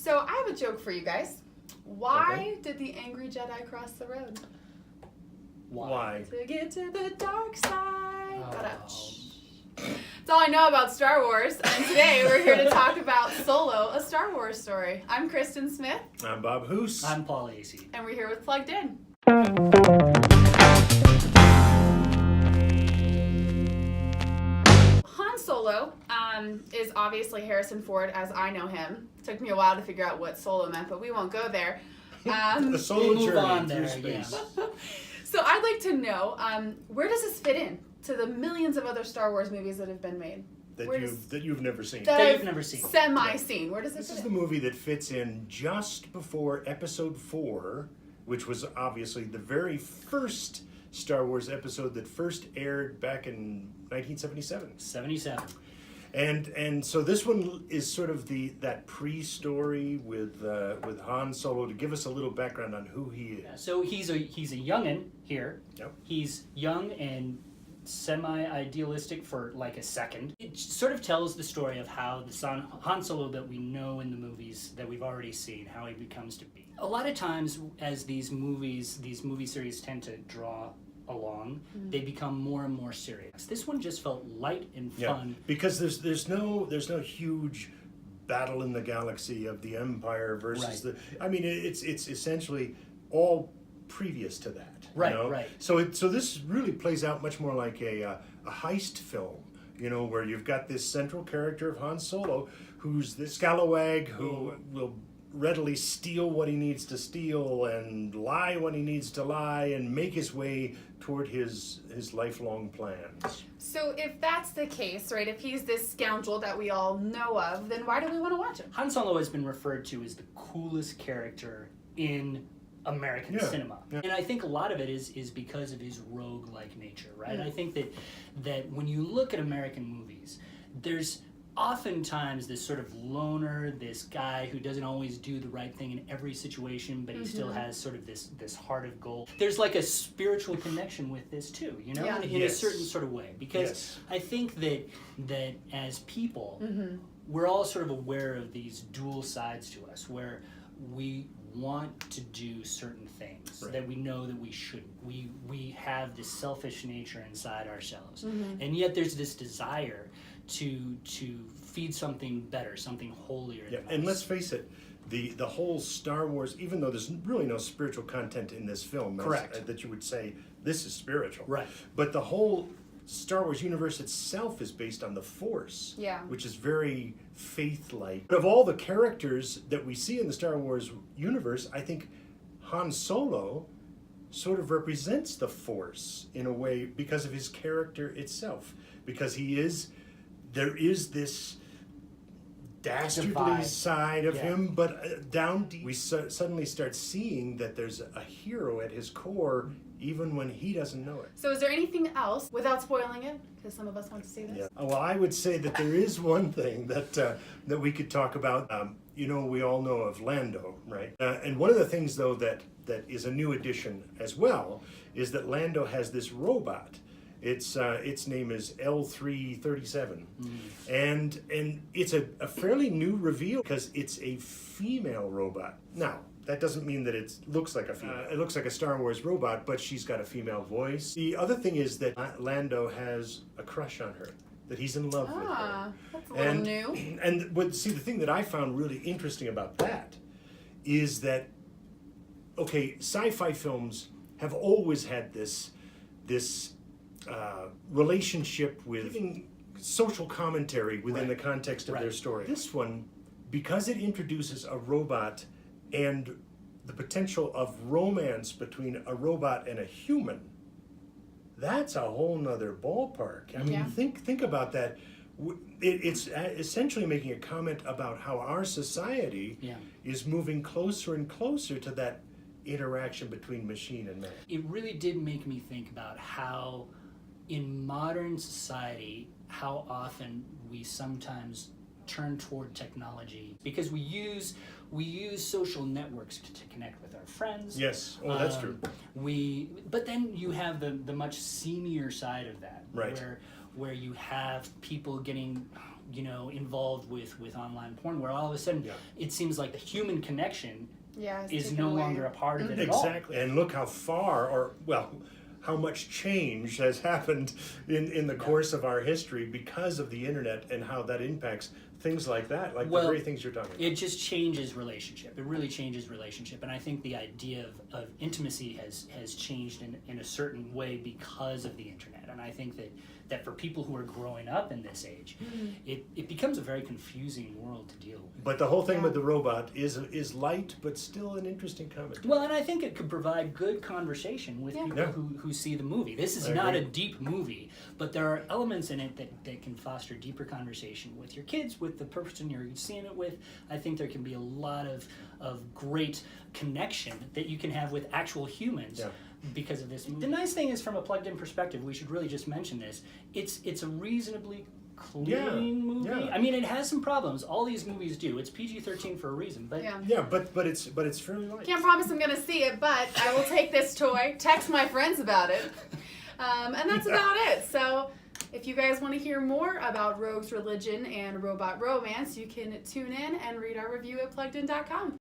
So I have a joke for you guys. Why did the angry Jedi cross the road? Why? To get to the dark side. Oh. That's all I know about Star Wars. And today we're here to talk about Solo, a Star Wars story. I'm Kristen Smith. I'm Bob Hoose. I'm Paul Asay. And we're here with Plugged In. Han Solo is obviously Harrison Ford as I know him. Took me a while to figure out what Solo meant, but we won't go there. The Solo We'll move on journey there, through space. yeah. So I'd like to know, where does this fit in to the millions of other Star Wars movies that have been made? That you've never seen. That you've never seen. Semi-seen. Where does it This fit is in? the movie that fits in just before Episode 4, which was obviously the very first Star Wars episode that first aired back in 1977. 77. And so this one is sort of that pre-story with Han Solo to give us a little background on who he is. Yeah, so he's a youngin' here. Yep. He's young and semi-idealistic for like a second. It sort of tells the story of how the Han Solo that we know in the movies that we've already seen, how he becomes to be. A lot of times as these movie series tend to draw along, they become more and more serious. This one just felt light and fun. Because there's no huge battle in the galaxy of the Empire versus Right. I mean it's essentially all previous to that. Right, you know? right. So this really plays out much more like a heist film, where you've got this central character of Han Solo who's this scalawag who will readily steal what he needs to steal and lie when he needs to lie and make his way toward his lifelong plans. So if that's the case, right, if he's this scoundrel that we all know of, then why do we want to watch him? Han Solo has been referred to as the coolest character in American cinema. Yeah. And I think a lot of it is because of his rogue-like nature, right? I think that when you look at American movies, there's oftentimes this sort of loner, this guy who doesn't always do the right thing in every situation, but he still has sort of this heart of gold. There's like a spiritual connection with this too, in a certain sort of way. Because I think that as people, we're all sort of aware of these dual sides to us, where we want to do certain things that we know that we shouldn't. We have this selfish nature inside ourselves. And yet there's this desire to feed something better, something holier than us. And let's face it, the whole Star Wars, even though there's really no spiritual content in this film, that you would say this is spiritual. Right. But the whole Star Wars universe itself is based on the Force, which is very faith-like. But of all the characters that we see in the Star Wars universe, I think Han Solo sort of represents the Force in a way because of his character itself. Because there is this dastardly side of him, but down deep we suddenly start seeing that there's a hero at his core, even when he doesn't know it. So is there anything else, without spoiling it, because some of us want to see this? Yeah. Well, I would say that there is one thing that we could talk about. We all know of Lando, right? And one of the things, though, that is a new addition as well, is that Lando has this robot. Its name is L337, and it's a fairly new reveal because it's a female robot. Now, that doesn't mean that it looks like a female. It looks like a Star Wars robot, but she's got a female voice. The other thing is that Lando has a crush on her, that he's in love with her. That's a little new. And the thing that I found really interesting about that is that, sci-fi films have always had this relationship with giving social commentary within the context of their story. This one, because it introduces a robot and the potential of romance between a robot and a human, that's a whole nother ballpark. I mean, think about that. It's essentially making a comment about how our society is moving closer and closer to that interaction between machine and man. It really did make me think about how in modern society, how often we sometimes turn toward technology because we use social networks to connect with our friends. Yes, that's true. But then you have the much seamier side of that, right? Where you have people getting involved with online porn, where all of a sudden it seems like the human connection it's is taken no away. longer a part of it at all. Exactly, and look how far, how much change has happened in the course of our history because of the internet and how that impacts things like that, like the very things you're talking about. It just changes relationship. It really changes relationship, and I think the idea of intimacy has changed in a certain way because of the internet. And I think that for people who are growing up in this age, it becomes a very confusing world to deal with. But the whole thing with the robot is light, but still an interesting commentary. Well, and I think it could provide good conversation with people who see the movie. This is not a deep movie, but there are elements in it that can foster deeper conversation with your kids, with the person you're seeing it with. I think there can be a lot of great connection that you can have with actual humans. Because of this movie. The nice thing is, from a plugged-in perspective, we should really just mention this. It's a reasonably clean movie. I mean, it has some problems. All these movies do. It's PG-13 for a reason, but but it's fairly light. Can't promise I'm gonna see it, but I will take this toy, text my friends about it, and that's about it. So, if you guys want to hear more about Rogue's Religion and Robot Romance, you can tune in and read our review at pluggedin.com.